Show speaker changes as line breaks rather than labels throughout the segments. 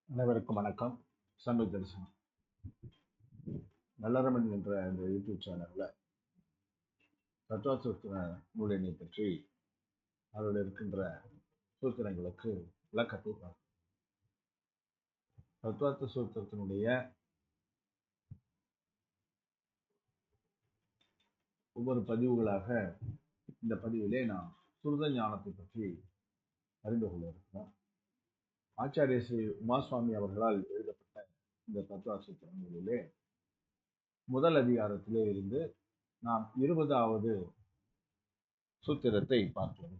அனைவருக்கும் வணக்கம். சமூக தரிசனம் நல்லரமன் என்ற இந்த யூடியூப் சேனல்ல தத்துவ நூலினை பற்றி அதில் இருக்கின்ற சூத்திரங்களுக்கு விளக்கத்தை பார்ப்போம். தத்துவார்த்த சூத்திரத்தினுடைய ஒவ்வொரு பதிவுகளாக இந்த பதிவிலே நாம் சுருத ஞானத்தை பற்றி அறிந்து கொள்ள இருக்கிறோம். ஆச்சாரிய ஸ்ரீ உமாசுவாமி அவர்களால் எழுதப்பட்ட இந்த தத்துவார்த்த சூத்திர நூலிலே முதல் அதிகாரத்திலே இருந்து நாம் 20வது சூத்திரத்தை பார்ப்போம்.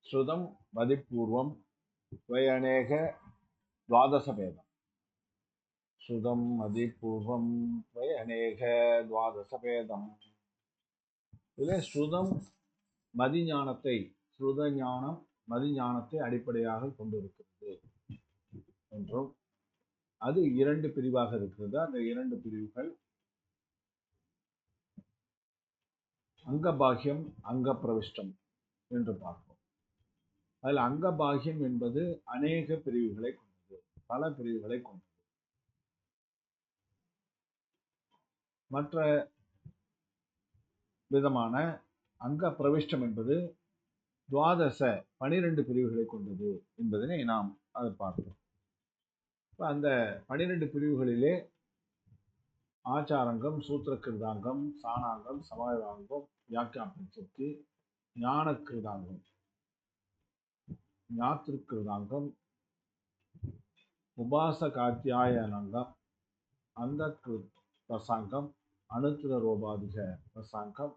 ஸ்ருதம் மதிப்பூர்வம் துவயநேக துவாதசபேதம். ஸ்ருதம் மதிப்பூர்வம் துவயநேக துவாதசபேதம். இதில் ஸ்ருதம் மதிஞானத்தை ஸ்ருத ஞானம் மதிஞானத்தை அடிப்படையாக கொண்டிருக்கிறது என்றும் அது 2 பிரிவாக இருக்கிறது. அந்த 2 பிரிவுகள் அங்கபாகியம் அங்க பிரவிஷ்டம் என்று பார்ப்போம். அதில் அங்கபாகியம் என்பது அநேக பிரிவுகளை கொண்டது, பல பிரிவுகளை கொண்டது. மற்ற விதமான அங்க பிரவிஷ்டம் என்பது துவாதச 12 பிரிவுகளை கொண்டது என்பதனை நாம் அதை பார்த்தோம். அந்த 12 பிரிவுகளிலே ஆச்சாரங்கம், சூத்திரகிருதாங்கம், சாணாங்கம், சமாதாங்கம், வியாக்கியா பஞ்சத்தி, ஞானகிருதாங்கம், ஞாத்திருக்கிருதாங்கம், உபாசகாத்தியாயனங்கம், அந்த பிரசாங்கம், அனுத்திர ரோபாதிக பிரசாங்கம்,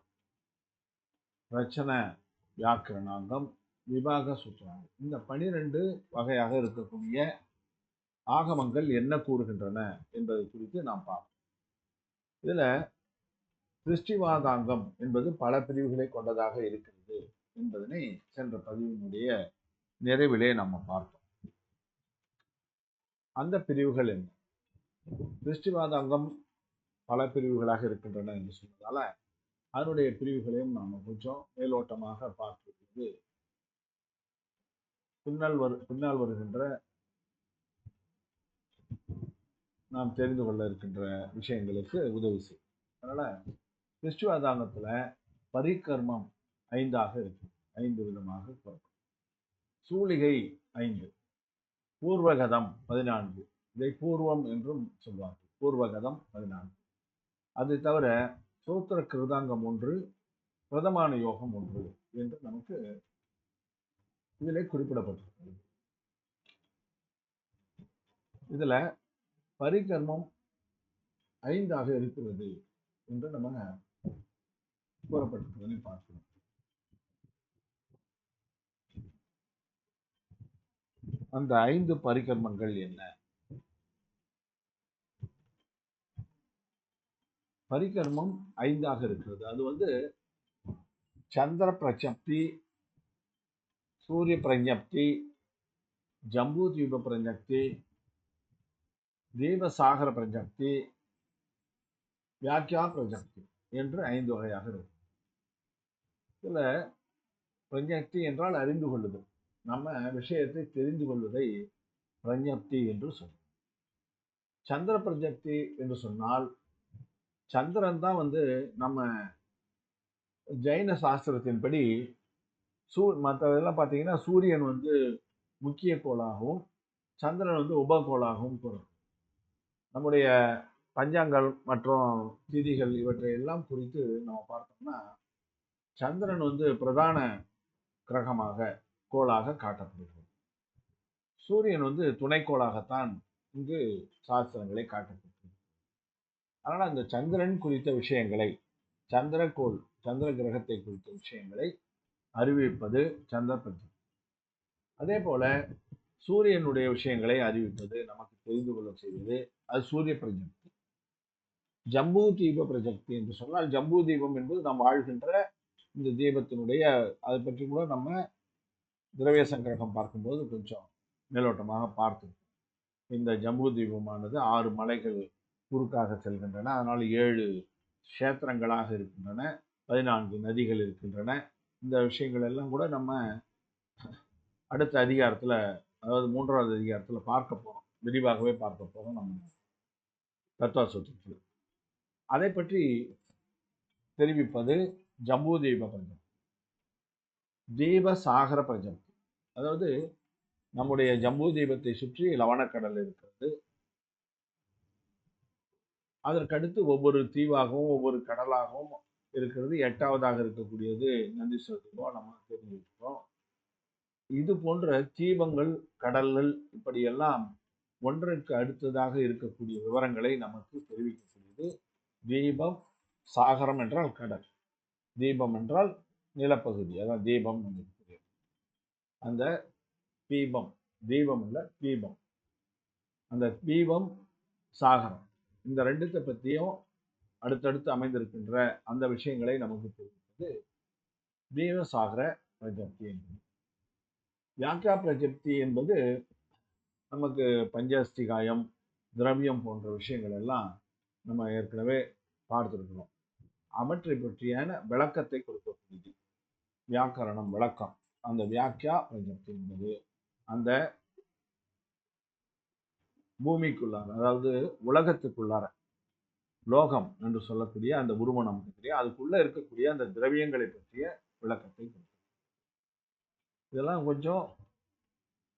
ரச்சன வியாக்கரணாங்கம், விபாக சூத்திராங்கம். இந்த 12 வகையாக இருக்கக்கூடிய ஆகமங்கள் என்ன கூறுகின்றன என்பதை குறித்து நாம் பார்ப்போம். இதுல திருஷ்டிவாதாங்கம் என்பது பல பிரிவுகளை கொண்டதாக இருக்கிறது என்பதனை சென்ற பதிவினுடைய நிறைவிலே நம்ம பார்த்தோம். அந்த பிரிவுகள் என்ன? திருஷ்டிவாதாங்கம் பல பிரிவுகளாக இருக்கின்றன என்று சொன்னதால அதனுடைய பிரிவுகளையும் நாம் கொஞ்சம் மேலோட்டமாக பார்க்கிறது பின்னால் வருகின்ற நாம் தெரிந்து கொள்ள இருக்கின்ற விஷயங்களுக்கு உதவி செய்யும். அதனால திருஷ்டிவாதாங்கத்துல பரிகர்மம் 5ஆக இருக்கு. 5 விதமாக பார்க்கும். சூளிகை 5, பூர்வகதம் 14, இதை பூர்வம் என்றும் சொல்வார்கள். பூர்வகதம் 14. அதை தவிர சூத்திர கிருதாங்கம் 1, பிரதமான யோகம் 1 என்று நமக்கு இதிலே குறிப்பிடப்பட்டிருக்கிறது. இதுல பரிகர்மம் 5ஆக இருக்கிறது என்று நம்ம கூறப்பட்டிருப்பதை பார்க்கிறோம். அந்த 5 பரிகர்மங்கள் என்ன? பரிகர்மம் 5ஆக இருக்கிறது. அது சந்திர பிரஜப்தி, சூரிய பிரஜப்தி, ஜம்பூ தீப பிரஜப்தி, தீபசாகர பிரஜப்தி, வியாக்கியா பிரஜப்தி என்று 5 வகையாக இருக்கு. இதுல பிரஜப்தி என்றால் அறிந்து கொள்ளுதல், நம்ம விஷயத்தை தெரிந்து கொள்வதை பிரஜப்தி என்று சொல்றோம். சந்திர பிரஜப்தி என்று சொன்னால் சந்திரன் தான் நம்ம ஜைன சாஸ்திரத்தின்படி மற்றதெல்லாம் பார்த்தீங்கன்னா சூரியன் முக்கிய கோளாகவும் சந்திரன் உபகோளாகவும் கூறும். நம்முடைய பஞ்சாங்கள் மற்றும் திதிகள் இவற்றை எல்லாம் குறித்து நம்ம பார்த்தோம்னா சந்திரன் பிரதான கிரகமாக கோளாக காட்டப்படுகிறது. சூரியன் துணைக்கோளாகத்தான் இங்கு சாஸ்திரங்களை காட்டப்படுகிறது. அதனால அந்த சந்திரன் குறித்த விஷயங்களை, சந்திரகோள், சந்திர கிரகத்தை குறித்த விஷயங்களை அறிவிப்பது சந்திர பிரஜப்தி. அதே போல சூரியனுடைய விஷயங்களை அறிவிப்பது, நமக்கு தெரிந்து கொள்ள செய்வது, அது சூரிய பிரஜப்தி. ஜம்பூ தீப பிரஜப்தி என்று சொன்னால், ஜம்பூ தீபம் என்பது நாம் வாழ்கின்ற இந்த தீபத்தினுடைய, அதை பற்றி கூட நம்ம திரவிய சங்கிரகம் பார்க்கும்போது கொஞ்சம் மேலோட்டமாக பார்த்தோம். இந்த ஜம்பூ தீபமானது 6 மலைகள் குறுக்காக செல்கின்றன. அதனால் 7 கஷேத்திரங்களாக இருக்கின்றன, 14 நதிகள் இருக்கின்றன. இந்த விஷயங்கள் எல்லாம் கூட நம்ம அடுத்த அதிகாரத்துல அதாவது 3வது அதிகாரத்தில் பார்க்க போகிறோம், விரிவாகவே பார்க்க போகிறோம் நம்ம தத்துவ சூத்திரத்தில். அதை பற்றி தெரிவிப்பது ஜம்பூ தீப பஞ்சம், தீப சாகர பஞ்சம். அதாவது நம்முடைய ஜம்பூ தீபத்தை சுற்றி லவணக்கடல் இருக்கிறது. அதற்கடுத்து ஒவ்வொரு தீவாகவும் ஒவ்வொரு கடலாகவும் இருக்கிறது. 8வதாக இருக்கக்கூடியது நந்தீஸ்வர தீபம் நம்ம தெரிஞ்சுக்கிறோம். இது போன்ற தீபங்கள், கடல்கள் இப்படியெல்லாம் ஒன்றுக்கு அடுத்ததாக இருக்கக்கூடிய விவரங்களை நமக்கு தெரிவிக்கக்கூடியது தீபம். சாகரம் என்றால் கடல், தீபம் என்றால் நிலப்பகுதி, அதான் தீபம். அந்த தீபம், தீபம் இல்ல தீபம், அந்த தீபம் சாகரம், இந்த ரெண்டுத்தை பற்றியும் அடுத்தடுத்து அமைந்திருக்கின்ற அந்த விஷயங்களை நமக்கு தெரிவிப்பது தீப சாகர பிரஜப்தி என்பது. வியாக்கியா பிரஜப்தி என்பது நமக்கு பஞ்சஸ்திகாயம், திரவியம் போன்ற விஷயங்கள் எல்லாம் நம்ம ஏற்கனவே பார்த்துருக்கணும். அவற்றை பற்றியான விளக்கத்தை கொடுக்கக்கூடியது வியாக்கரணம், விளக்கம். அந்த வியாக்கியா பிரஜப்தி என்பது அந்த பூமிக்குள்ளார, அதாவது உலகத்துக்குள்ளார, லோகம் என்று சொல்லக்கூடிய அந்த உருவம் நமக்கு தெரியும், அதுக்குள்ள இருக்கக்கூடிய அந்த திரவியங்களை பற்றிய விளக்கத்தை கொடுக்கும். இதெல்லாம் கொஞ்சம்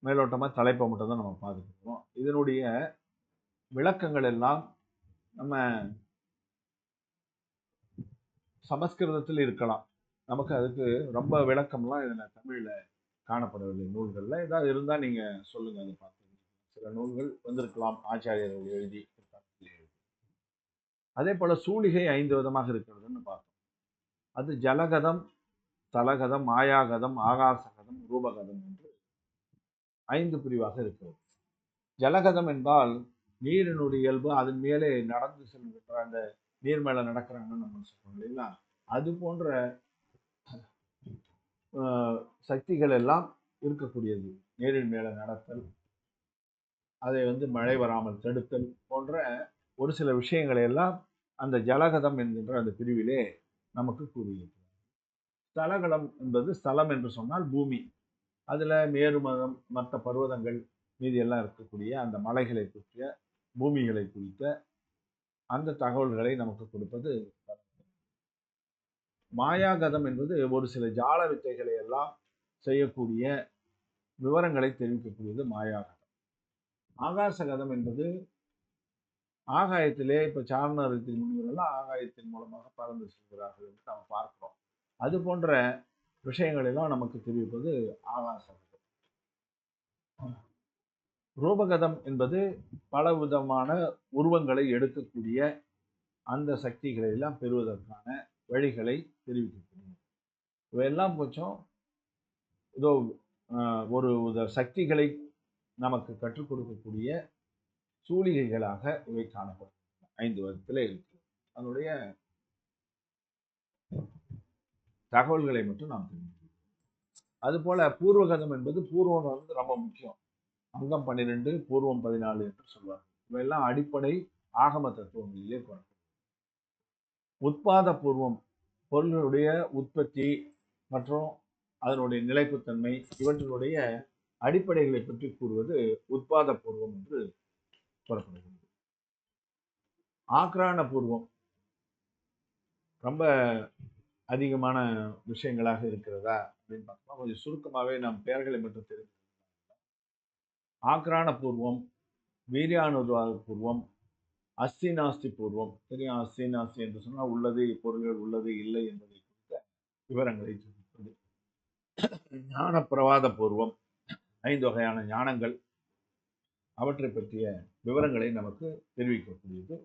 மேலோட்டமா தலைப்பை மட்டும் தான் நம்ம பார்த்துக்கிறோம். இதனுடைய விளக்கங்கள் எல்லாம் நம்ம சமஸ்கிருதத்தில் இருக்கலாம். நமக்கு அதுக்கு ரொம்ப விளக்கம்லாம் இதில் தமிழில் காணப்படவில்லை நூல்களில். ஏதாவது இருந்தால் நீங்கள் சொல்லுங்கள், அதை பார்த்து. சில நூல்கள் வந்திருக்கலாம், ஆச்சாரியர்கள் எழுதி. அதே போல சூலிகை 5 விதமாக இருக்கிறதுன்னு பார்த்தோம். அது ஜலகதம், தலகதம், மாயாகதம், ஆகாசகதம், ரூபகதம் என்று 5 பிரிவாக இருக்கிறது. ஜலகதம் என்றால் நீரினுடைய இயல்பு, அதன் மேலே நடந்து செல்கின்ற அந்த நீர் மேல நடக்கிறாங்கன்னு நம்ம சொல்றோம் இல்லைங்களா, அது போன்ற சக்திகள் எல்லாம் இருக்கக்கூடியது. நீரின் மேல நடத்தல், அதை மழை வராமல் தடுத்தல் போன்ற ஒரு சில விஷயங்களை எல்லாம் அந்த ஜலகதம் என்கின்ற அந்த பிரிவிலே நமக்கு கூறியிருக்கிறது. ஸ்தலகலம் என்பது ஸ்தலம் என்று சொன்னால் பூமி, அதுல மேருமதம், மற்ற பர்வதங்கள் மீதி எல்லாம் இருக்கக்கூடிய அந்த மலைகளை பற்றிய, பூமிகளை குறித்த அந்த தகவல்களை நமக்கு கொடுப்பது. மாயாகதம் என்பது ஒரு சில ஜால வித்தைகளை எல்லாம் செய்யக்கூடிய விவரங்களை தெரிவிக்கக்கூடியது மாயாகதம். ஆகாசகதம் என்பது ஆகாயத்திலே, இப்ப சாரணத்தின் முனிவரெல்லாம் ஆகாயத்தின் மூலமாக பறந்து செல்கிறார்கள் என்று நாம் பார்க்கிறோம். அது போன்ற விஷயங்கள் எல்லாம் நமக்கு தெரிவிப்பது ஆகாசகதம். ரூபகதம் என்பது பல விதமான உருவங்களை எடுக்கக்கூடிய அந்த சக்திகளை எல்லாம் பெறுவதற்கான வழிகளை தெரிவிக்கக்கூடிய, இவையெல்லாம் கொஞ்சம் ஏதோ ஒரு சக்திகளை நமக்கு கற்றுக் கொடுக்கக்கூடிய சூலிகைகளாக இவை காணப்படும். 5 விதத்தில் இருக்கு. அதனுடைய தகவல்களை மட்டும் நாம் தெரிஞ்சுக்கணும். அதுபோல பூர்வகதம் என்பது, பூர்வம் ரொம்ப முக்கியம். அங்கம் 12, பூர்வம் 14 என்று சொல்வார்கள். இவையெல்லாம் அடிப்படை ஆகம தத்துவங்களிலே குறைக்கும். உட்பாத பூர்வம், பொருளுடைய உற்பத்தி மற்றும் அதனுடைய நிலைப்புத்தன்மை, இவற்றினுடைய அடிப்படைகளை பற்றி கூறுவது உட்பாத பூர்வம் என்று கூறப்படுகிறது. ஆக்ரான பூர்வம் ரொம்ப அதிகமான விஷயங்களாக இருக்கிறதா அப்படின்னு பார்த்தோம்னா, கொஞ்சம் சுருக்கமாகவே நாம் பெயர்களை மட்டும் தெரிந்து. ஆக்ரான பூர்வம், வீரியானுவாத பூர்வம், அஸ்தி நாஸ்தி பூர்வம். தெரியும், அஸ்தி நாஸ்தி என்று சொன்னால் உள்ளது, பொருள்கள் உள்ளது இல்லை என்பதை குறித்த விவரங்களை தெரிவிப்பது. ஞான பிரவாத பூர்வம், 5 வகையான ஞானங்கள், அவற்றை பற்றிய விவரங்களை நமக்கு தெரிவிக்கக்கூடியது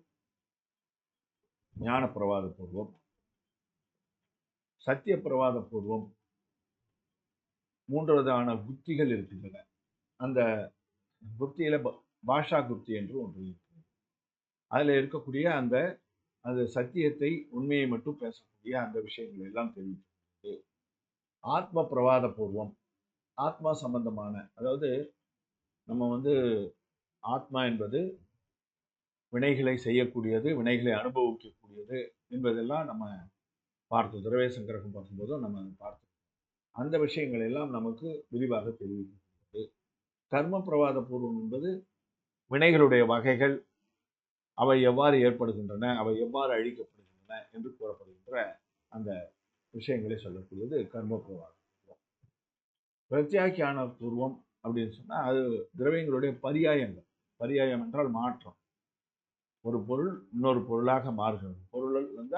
ஞான பிரவாத பூர்வம். சத்திய பிரவாத பூர்வம், 3 விதமான புத்திகள் இருக்கின்றன. அந்த புத்தியில பாஷா புத்தி என்று ஒன்று இருக்கு. அதுல இருக்கக்கூடிய அந்த சத்தியத்தை, உண்மையை மட்டும் பேசக்கூடிய அந்த விஷயங்கள் எல்லாம் தெரிவிக்கிறது. ஆத்ம பிரவாத பூர்வம், ஆத்மா சம்பந்தமான, அதாவது நம்ம ஆத்மா என்பது வினைகளை செய்யக்கூடியது, வினைகளை அனுபவிக்கக்கூடியது என்பதெல்லாம் நம்ம பார்த்தோம். திரவிய சங்கரகம் பார்க்கும்போதும் நம்ம பார்த்தோம். அந்த விஷயங்கள் எல்லாம் நமக்கு விரிவாக தெரிவிக்கிறது. கர்ம பிரவாத பூர்வம் என்பது வினைகளுடைய வகைகள், அவை எவ்வாறு ஏற்படுகின்றன, அவை எவ்வாறு அழிக்கப்படுகின்றன என்று கூறப்படுகின்ற அந்த விஷயங்களை சொல்லக்கூடியது கர்ம பிரவாதம். பிரத்யாக்கியான பூர்வம் அப்படின்னு சொன்னா அது திரவியங்களுடைய பரியாயங்கள். பரியாயம் என்றால் மாற்றம். ஒரு பொருள் இன்னொரு பொருளாக மாறுகிறது. பொருள்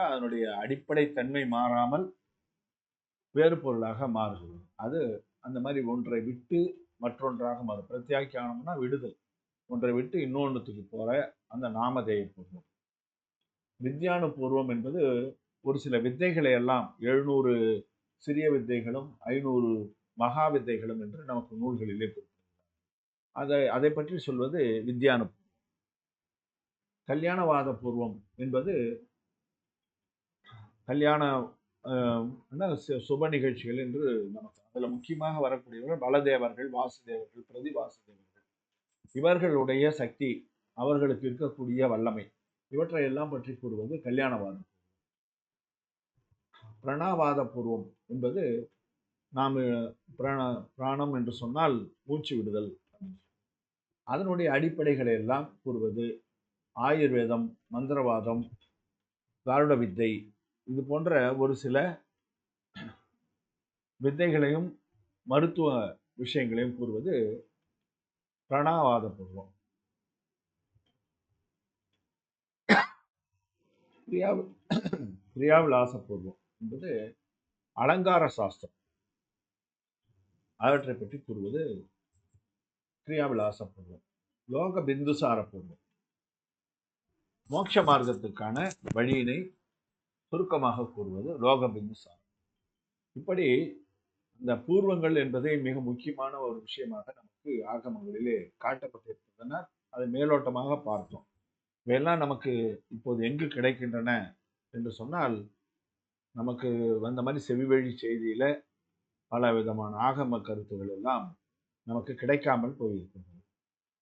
அதனுடைய அடிப்படை தன்மை மாறாமல் வேறு பொருளாக மாறுகிறது. அது அந்த மாதிரி ஒன்றை விட்டு மற்றொன்றாக மாறும். பிரத்யாக்கியானம்னா விடுதல். ஒன்றை விட்டு இன்னொன்றுத்துக்கு போற அந்த நாமதேய பூர்வம். வித்யானுபூர்வம் என்பது ஒரு சில வித்தைகளை எல்லாம் 700 சிறிய வித்தைகளும் 500 மகா வித்தைகளும் என்று நமக்கு நூல்களிலே அதை பற்றி சொல்வது வித்யானுபூர்வம். கல்யாணவாத பூர்வம் என்பது கல்யாண சுப நிகழ்ச்சிகள் என்று நமக்கு அதுல முக்கியமாக வரக்கூடியவர்கள் பலதேவர்கள், வாசுதேவர்கள், பிரதிவாசுதேவர்கள். இவர்களுடைய சக்தி, அவர்களுக்கு இருக்கக்கூடிய வல்லமை, இவற்றை எல்லாம் பற்றி கூறுவது கல்யாணவாதம். பிரணாவாத பூர்வம் என்பது நாம் பிராணம் என்று சொன்னால் மூச்சு விடுதல். அதனுடைய அடிப்படைகளை எல்லாம் கூறுவது ஆயுர்வேதம், மந்திரவாதம், காருட வித்தை, இது போன்ற ஒரு சில வித்தைகளையும் மருத்துவ விஷயங்களையும் கூறுவது பிரணாவாத பூர்வம். கிரியாவிலாச பூர்வம் என்பது அலங்கார சாஸ்திரம், அவற்றை பற்றி கூறுவது கிரியாவிலாச பூர்வம். யோக பிந்துசார பூர்வம் மோட்ச மார்க்கத்துக்கான வழியினை சுருக்கமாக கூறுவது லோக பிந்துசாரம். இப்படி இந்த பூர்வங்கள் என்பதை மிக முக்கியமான ஒரு விஷயமாக நமக்கு ஆகமங்களிலே காட்டப்பட்டிருக்கின்றன. அதை மேலோட்டமாக பார்த்தோம். இவையெல்லாம் நமக்கு இப்போது எங்கு கிடைக்கின்றன என்று சொன்னால், நமக்கு வந்த மாதிரி செவிவழி செய்தியில பல விதமான ஆகம கருத்துகள் எல்லாம் நமக்கு கிடைக்காமல் போயிருக்கின்றன.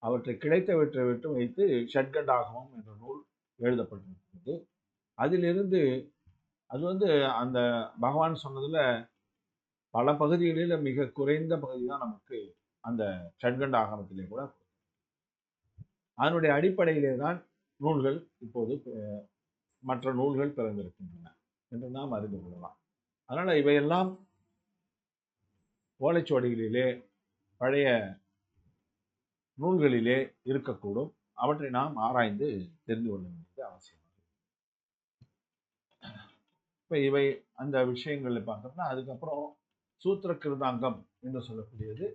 அவற்றை கிடைத்தவற்றை விட்டு வைத்து ஷட்கண்டாகமம் என்ற நூல் எழுதப்பட்டிருக்கிறது. அதிலிருந்து அது அந்த பகவான் சொன்னதுல பல பகுதிகளில் மிக குறைந்த பகுதி தான் நமக்கு அந்த ஷட்கண்ட ஆகமத்திலே கூட. அதனுடைய அடிப்படையிலே தான் நூல்கள் இப்போது மற்ற நூல்கள் பிறந்திருக்கின்றன என்று நாம் அறிந்து கொள்ளலாம். அதனால இவையெல்லாம் ஓலைச்சுவடிகளிலே பழைய நூல்களிலே இருக்கக்கூடும். அவற்றை நாம் ஆராய்ந்து தெரிந்து கொள்ள வேண்டியது அவசியம். இப்ப இவை அந்த விஷயங்களை பார்த்தோம்னா, அதுக்கப்புறம் சூத்திர கிருதாங்கம் என்று சொல்லக்கூடியது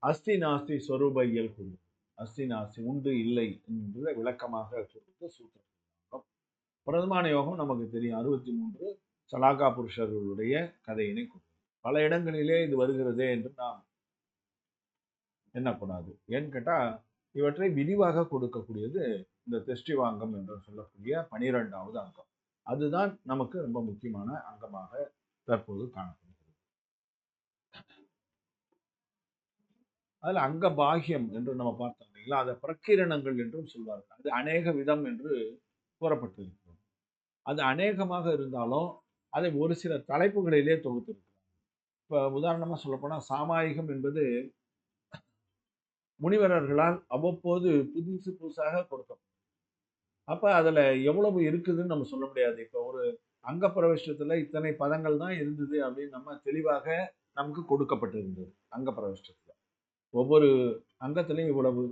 அஸ்தி நாஸ்தி ஸ்வரூப இயல் கூறுவது. அஸ்தி நாஸ்தி உண்டு இல்லை என்பதை விளக்கமாக கூறுவது சூத்திர கிருதாங்கம். பிரதமான யோகம் நமக்கு தெரியும். 63 சலாகா புருஷர்களுடைய கதையினை கூறுவது. பல இடங்களிலே இது வருகிறதே என்று நாம் எண்ணக்கூடாது. ஏன்னு கேட்டா, இவற்றை விரிவாக கொடுக்கக்கூடியது இந்த தெஷ்டிவாங்கம் என்று சொல்லக்கூடிய 12வது அங்கம். அதுதான் நமக்கு ரொம்ப முக்கியமான அங்கமாக தற்போது காணப்படுகிறது. அதுல அங்க பாகியம் என்று நம்ம பார்த்தோம் இல்லைங்களா, அதை பிரக்கிரணங்கள் என்றும் சொல்வார்கள். அது அநேக விதம் என்று கூறப்பட்டிருக்கிறது. அது அநேகமாக இருந்தாலும் அதை ஒரு சில தலைப்புகளிலே தொகுத்திருக்கிறார். இப்ப உதாரணமா சொல்லப்போனா, சாமாயிகம் என்பது முனிவரர்களால் அவ்வப்போது புதுசு புதுசாக கொடுக்கப்படும். அப்ப அதுல எவ்வளவு இருக்குதுன்னு நம்ம சொல்ல முடியாது. இப்ப ஒரு அங்க பிரவேசத்துல இத்தனை பதங்கள் தான் இருந்தது அப்படின்னு நம்ம தெளிவாக நமக்கு கொடுக்கப்பட்டிருந்தது. அங்க பிரவேசத்துல ஒவ்வொரு அங்கத்திலையும் இவ்வளவு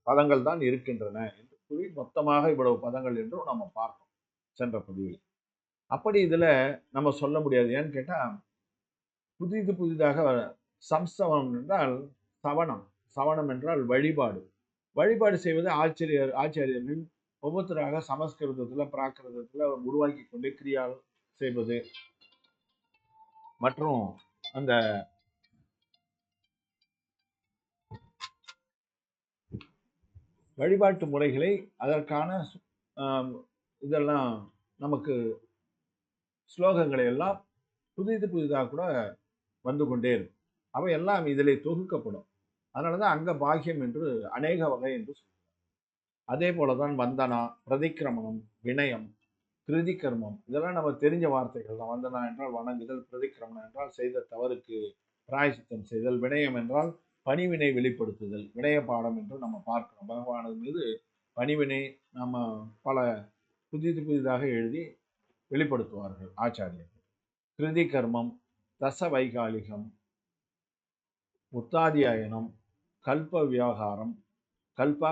பதங்கள் தான் இருக்கின்றன என்று கூறி மொத்தமாக இவ்வளவு பதங்கள் என்றும் நம்ம பார்த்தோம் சென்ற பதிவில். அப்படி இதுல நம்ம சொல்ல முடியாது. ஏன்னு கேட்டா, புதிதாக சம்ஸ்தவம் என்றால் சவணம். சவணம் என்றால் வழிபாடு. வழிபாடு செய்வது ஆச்சாரியர்கள் ஒவ்வொருத்தராக சமஸ்கிருதத்துல பிராகிருதத்துல உருவாக்கி கொண்டு கிரியா செய்வது மற்றும் அந்த வழிபாட்டு முறைகளை அதற்கான இதெல்லாம் நமக்கு ஸ்லோகங்களை எல்லாம் புதிதாக கூட வந்து கொண்டே இருக்கும். அவை எல்லாம் இதிலே தொகுக்கப்படும். அதனாலதான் அங்க பாக்கியம் என்று அநேக வகை என்று சொல்லுவாங்க. அதே போலதான் வந்தனா, பிரதிக்கிரமணம், வினயம், கிருதிகர்மம், இதெல்லாம் நம்ம தெரிஞ்ச வார்த்தைகள் தான். வந்தனா என்றால் வணங்குதல், பிரதிக்கிரமணம் என்றால் செய்த தவறுக்கு பிராயசித்தம் செய்தல். வினயம் என்றால் பணிவினை வெளிப்படுத்துதல். வினய பாடம் என்று நம்ம பார்க்கிறோம். பகவானது மீது பணிவினை நம்ம பல புதிதாக எழுதி வெளிப்படுத்துவார்கள் ஆச்சாரியர்கள். கிருதி கர்மம், தச வைகாலிகம், உத்தாதியாயனம், கல்ப விவகாரம், கல்பா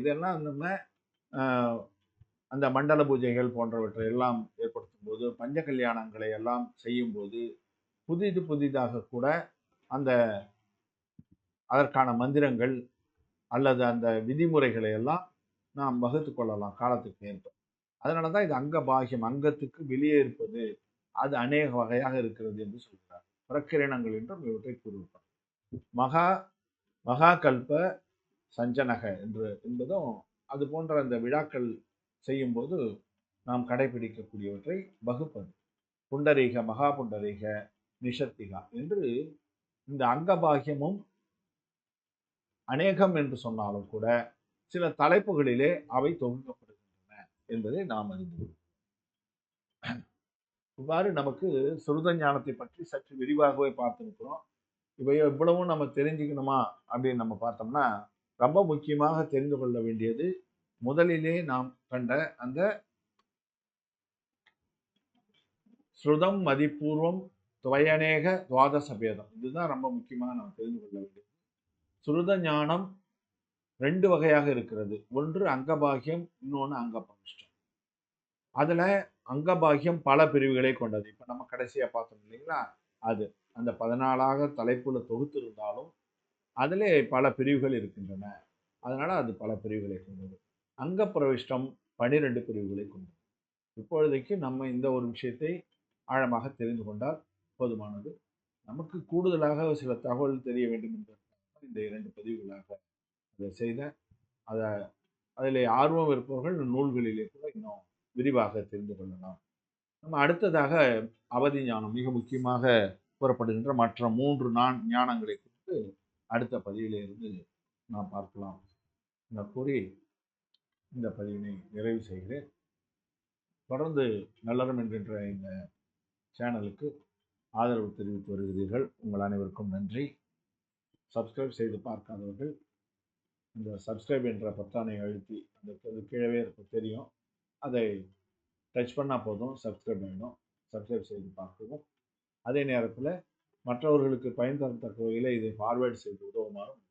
இதெல்லாம் நம்ம அந்த மண்டல பூஜைகள் போன்றவற்றை எல்லாம் ஏற்படுத்தும் போது, பஞ்ச கல்யாணங்களை எல்லாம் செய்யும் போது புதிதாக கூட அந்த அதற்கான மந்திரங்கள் அல்லது அந்த விதிமுறைகளை எல்லாம் நாம் வகுத்து கொள்ளலாம் காலத்துக்கு ஏற்ப. அதனாலதான் இது அங்க பாகியம், அங்கத்துக்கு வெளியே இருப்பது, அது அநேக வகையாக இருக்கிறது என்று சொல்கிறார். பிரக்கிரணங்கள் என்றும் இவற்றை கூறுவார். மகா கல்ப சஞ்சனக என்பதும் அது போன்ற அந்த விழாக்கள் செய்யும் போது நாம் கடைபிடிக்கக்கூடியவற்றை வகுப்பது. புண்டரீக, மகா புண்டரீக, நிஷத்திகா என்று இந்த அங்கபாகியமும் அநேகம் என்று சொன்னாலும் கூட சில தலைப்புகளிலே அவை தொகுக்கப்படுகின்றன என்பதை நாம் அறிந்து. இவ்வாறு நமக்கு சுருத ஞானத்தை பற்றி சற்று விரிவாகவே பார்த்திருக்கிறோம். இவை இவ்வளவும் நம்ம தெரிஞ்சுக்கணுமா அப்படின்னு நம்ம பார்த்தோம்னா, ரொம்ப முக்கியமாக தெரிந்து கொள்ள வேண்டியது முதலிலே நாம் கண்ட அந்த ஸ்ருதம் மதிப்பூர்வம் துவயநேக துவாதச பேதம். இதுதான் ரொம்ப முக்கியமாக நாம் தெரிந்து கொள்ள வேண்டியது. சுருத ஞானம் 2 வகையாக இருக்கிறது. ஒன்று அங்கபாகியம், இன்னொன்று அங்கபரிஷ்டம். அதுல அங்கபாகியம் பல பிரிவுகளை கொண்டது. இப்ப நம்ம கடைசியா பார்த்தோம் இல்லைங்களா, அது அந்த 14 தலைப்புல தொகுத்திருந்தாலும் அதிலே பல பிரிவுகள் இருக்கின்றன. அதனால அது பல பிரிவுகளை கொண்டது. அங்க பிரவிஷ்டம் 12 பிரிவுகளை கொண்டது. இப்பொழுதைக்கு நம்ம இந்த ஒரு விஷயத்தை ஆழமாக தெரிந்து கொண்டால் போதுமானது. நமக்கு கூடுதலாக சில தகவல் தெரிய வேண்டும் என்பதற்காக இந்த 2 பதிவுகளாக அதை செய்த அதிலே ஆர்வம் இருப்பவர்கள் நூல்களிலே கூட இன்னும் விரிவாக தெரிந்து கொள்ளலாம். நம்ம அடுத்ததாக அவதி ஞானம், மிக முக்கியமாக கூறப்படுகின்ற மற்ற 3 ஞானங்களை குறித்து அடுத்த பதிவிலே இருந்து நாம் பார்க்கலாம் என கூறி இந்த பதிவினை நிறைவு செய்கிறேன். தொடர்ந்து நல்லறம் என்கின்ற இந்த சேனலுக்கு ஆதரவு தெரிவித்து வருகிறீர்கள். உங்கள் அனைவருக்கும் நன்றி. சப்ஸ்கிரைப் செய்து பார்க்காதவர்கள் இந்த சப்ஸ்கிரைப் என்ற பொத்தானை அழுத்தி அந்த கீழவே தெரியும், அதை டச் பண்ணால் போதும், சப்ஸ்கிரைப் வேணும். சப்ஸ்கிரைப் செய்து பார்க்கவும். அதே நேரத்தில் மற்றவர்களுக்கு பயன் தரத்தக்க வகையில் இதை ஃபார்வேர்டு செய்து உதவுமாறும்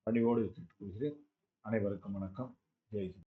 பணிவோடு கொள்கிறேன். அனைவருக்கும் வணக்கம். ஜெய் ஹிந்த்.